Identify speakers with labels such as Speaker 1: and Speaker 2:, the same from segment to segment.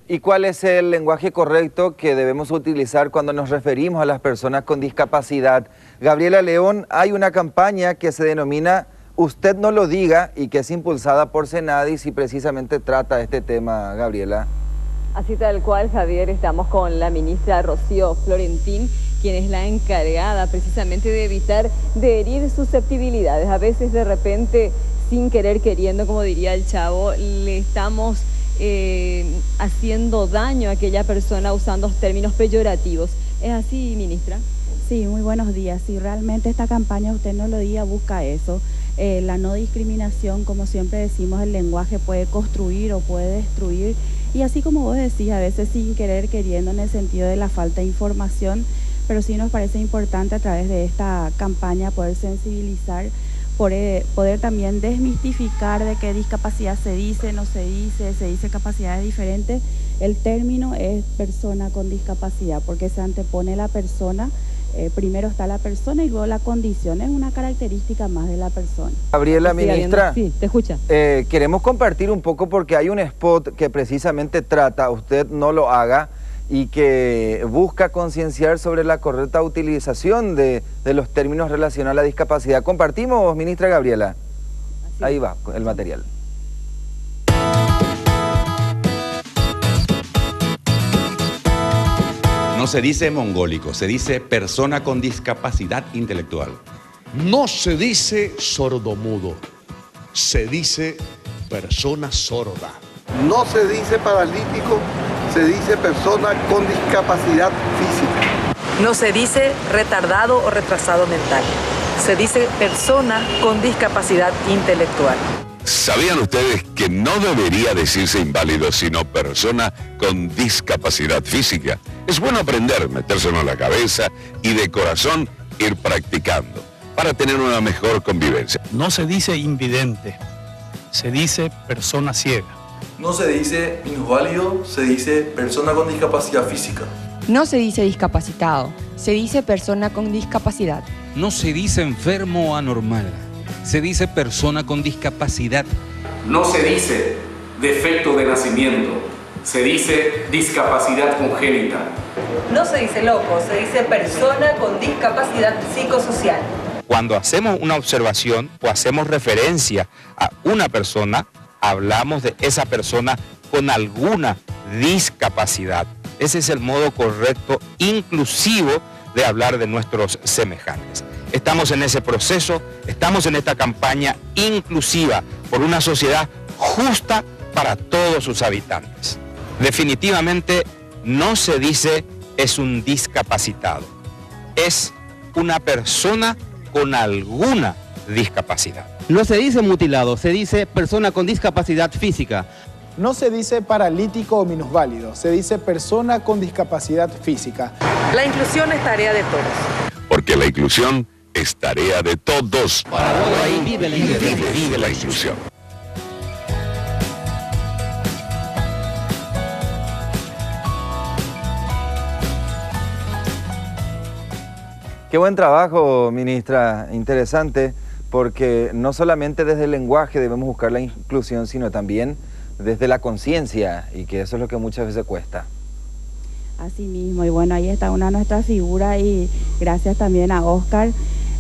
Speaker 1: ¿Y cuál es el lenguaje correcto que debemos utilizar cuando nos referimos a las personas con discapacidad? Gabriela León, hay una campaña que se denomina Usted no lo diga y que es impulsada por Senadis y precisamente trata este tema, Gabriela.
Speaker 2: Así tal cual, Javier, estamos con la ministra Rocío Florentín, quien es la encargada precisamente de evitar de herir susceptibilidades. A veces de repente, sin querer queriendo, como diría el chavo, le estamos haciendo daño a aquella persona usando términos peyorativos. ¿Es así, ministra?
Speaker 3: Sí, muy buenos días. Sí, realmente esta campaña Usted no lo diga busca eso. La no discriminación, como siempre decimos, el lenguaje puede construir o puede destruir. Y así como vos decís, a veces sin querer queriendo en el sentido de la falta de información, pero sí nos parece importante a través de esta campaña poder sensibilizar, poder también desmistificar de qué discapacidad se dice, no se dice capacidades diferentes. El término es persona con discapacidad, porque se antepone la persona, primero está la persona y luego la condición, es una característica más de la persona.
Speaker 1: Gabriela, ministra,
Speaker 2: sí, te escucha.
Speaker 1: Queremos compartir un poco porque hay un spot que precisamente trata, Usted no lo haga, y que busca concienciar sobre la correcta utilización de los términos relacionados a la discapacidad. ¿Compartimos, ministra Gabriela? Así. Ahí va el material.
Speaker 4: No se dice mongólico, se dice persona con discapacidad intelectual.
Speaker 5: No se dice sordomudo, se dice persona sorda.
Speaker 6: No se dice paralítico, se dice persona con discapacidad física.
Speaker 7: No se dice retardado o retrasado mental, se dice persona con discapacidad intelectual.
Speaker 8: ¿Sabían ustedes que no debería decirse inválido, sino persona con discapacidad física? Es bueno aprender, metérselo en la cabeza y de corazón ir practicando para tener una mejor convivencia.
Speaker 9: No se dice invidente, se dice persona ciega.
Speaker 10: No se dice minusválido, se dice persona con discapacidad física.
Speaker 11: No se dice discapacitado, se dice persona con discapacidad.
Speaker 12: No se dice enfermo o anormal, se dice persona con discapacidad.
Speaker 13: No se dice defecto de nacimiento, se dice discapacidad congénita.
Speaker 7: No se dice loco, se dice persona con discapacidad psicosocial.
Speaker 14: Cuando hacemos una observación o hacemos referencia a una persona, hablamos de esa persona con alguna discapacidad. Ese es el modo correcto, inclusivo, de hablar de nuestros semejantes. Estamos en ese proceso, estamos en esta campaña inclusiva por una sociedad justa para todos sus habitantes. Definitivamente no se dice es un discapacitado, es una persona con alguna discapacidad.
Speaker 15: No se dice mutilado, se dice persona con discapacidad física.
Speaker 16: No se dice paralítico o minusválido, se dice persona con discapacidad física.
Speaker 7: La inclusión es tarea de todos.
Speaker 8: Porque la inclusión es tarea de todos.
Speaker 15: Para ahí vive la inclusión.
Speaker 8: Vive la inclusión.
Speaker 1: Qué buen trabajo, ministra, interesante, porque no solamente desde el lenguaje debemos buscar la inclusión, sino también desde la conciencia, y que eso es lo que muchas veces cuesta.
Speaker 3: Así mismo, y bueno, ahí está una de nuestras figuras, y gracias también a Oscar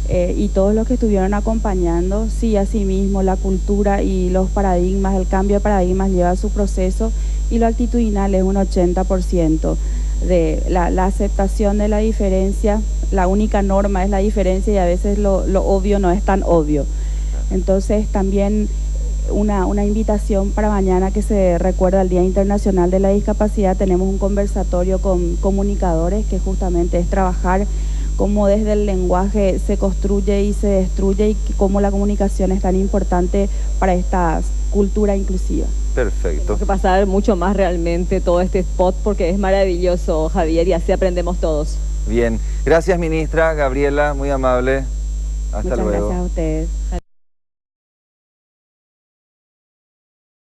Speaker 3: y todos los que estuvieron acompañando. Sí, así mismo, la cultura y los paradigmas, el cambio de paradigmas lleva su proceso, y lo actitudinal es un 80%. De la aceptación de la diferencia, la única norma es la diferencia, y a veces lo obvio no es tan obvio. Entonces también una invitación para mañana, que se recuerda el Día Internacional de la Discapacidad. Tenemos un conversatorio con comunicadores, que justamente es trabajar cómo desde el lenguaje se construye y se destruye, y cómo la comunicación es tan importante para esta cultura inclusiva.
Speaker 1: Perfecto.
Speaker 2: Tenemos que pasar mucho más realmente todo este spot, porque es maravilloso, Javier, y así aprendemos todos.
Speaker 1: Bien, gracias, ministra Gabriela, muy amable. Hasta luego.
Speaker 3: Muchas gracias a ustedes.